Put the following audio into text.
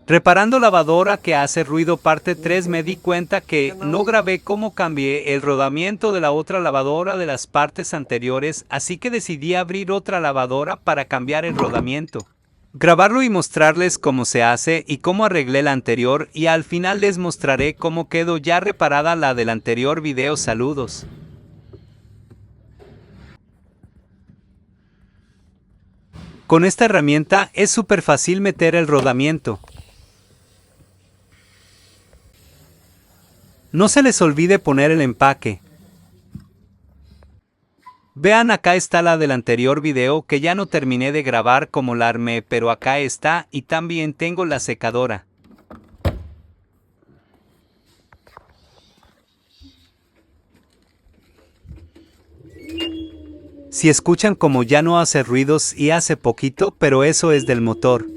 Reparando lavadora que hace ruido parte 3, me di cuenta que no grabé cómo cambié el rodamiento de la otra lavadora de las partes anteriores, así que decidí abrir otra lavadora para cambiar el rodamiento. Grabarlo y mostrarles cómo se hace y cómo arreglé la anterior, y al final les mostraré cómo quedó ya reparada la del anterior video. Saludos. Con esta herramienta es súper fácil meter el rodamiento. No se les olvide poner el empaque. Vean, acá está la del anterior video que ya no terminé de grabar como la armé, pero acá está, y también tengo la secadora. Si escuchan como ya no hace ruidos y hace poquito, pero eso es del motor.